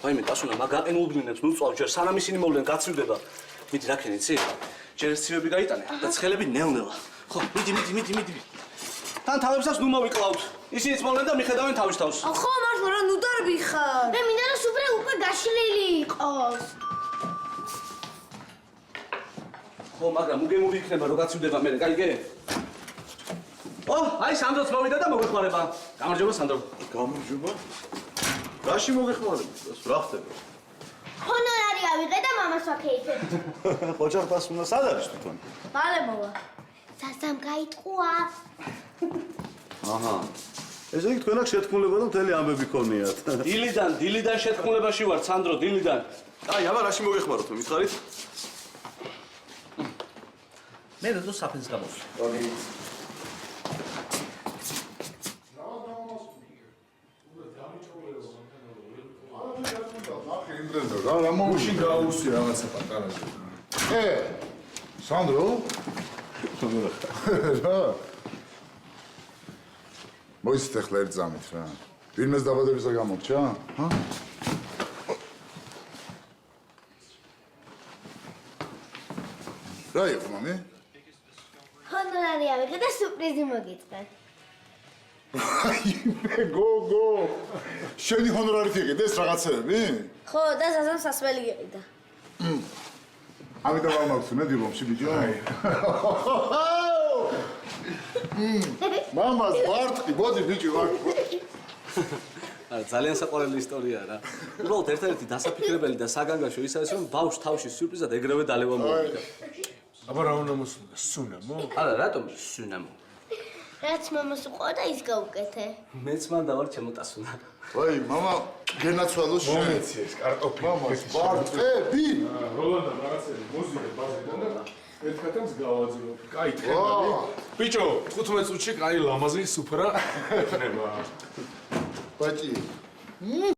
ვაიმე, დასუნა, მაგ აყენულბლინებს ნუწვავ ჯერ სანამ ისინი მოვლენ გაცივდება. მიდი რა ქენი, იცი? ჯერ ეს ცივები გაიტანე და ცხელები ნელ-ნელა. ხო, მიდი. თან თავებსაც ნუ მოვიკლავთ. ისინიც მოვლენ და მიხედავენ თავის თავს. ხო, მართლა რა ნუ დარბი ხარ. მე მინდა რომ სუპრე უკვე გაშლილი იყოს. ხო, მაგრამ უგემური იქნება რომ გაცივდება მე, გაიგე? აი სანდროც მოვიდა და მოგეხმარება. გამარჯობა სანდრო. გამარჯობა. რაში მოგეხმარება? რა ხდება? ჰონორარი ავიღე და მამას ვაქეიფებ. ოჯახს უნდა სად არის თვითონ? მალე მოვა. სასამ გაიტყუა. აჰა. ესე იგი თქვენ აქ შეთქმულება და მთელი ამბები ქონიათ. დილიდან შეთქმულებაში ვარ, სანდრო, დილიდან. აი, აბა რაში მოგეხმაროთ, მითხარით? მე როდო საფენს გამოსვლა. რა მომუშინ გაუსი რაღაცა პატარაზე. სანდრო? რა? მოიცით ახლა ერთ ზამით რა. ვინმეს დაბადებისა გამორჩა? ჰა? რა იყო მამი? ჰონორარი ავიღე და სურპრიზი მოგიწყვე. აი გოგო. შენი ჰონორარით იყიდეს რაღაცები? ხო, და სასამ სასმელი იყიდა. ამიტომ ამაქვს უნდა დიბომში ბიჭო. მამას ვარტყი, მოდი ბიჭი ვარტყი. არა, ძალიან საყვარელი ისტორიაა რა. უბრალოდ ერთ-ერთი დასაფიქრებელი და საგანგაშო ის არის რომ ბავშვ თავში სიურპრიზად ეგრევე დალევა მოვიდა. აბა რა უნდა მოსულა? სუნამო? არა, რატომ სუნამო? რაც მამას უყვა და ის გაუკეთე. მეც მან დავარ ჩემოტასუნა. ვაი, მამა გენაცვალო შენ. მომეციეს კარტოფილი. მამას ვარტყები. როლანდამ რაღაცები მოზიდე ბაზიდან და ერთგათაც გავაძილო. კაი თემები. ბიჭო, 15 წუთში კაი ლამაზი სუფრა ექნება. ბაჭი.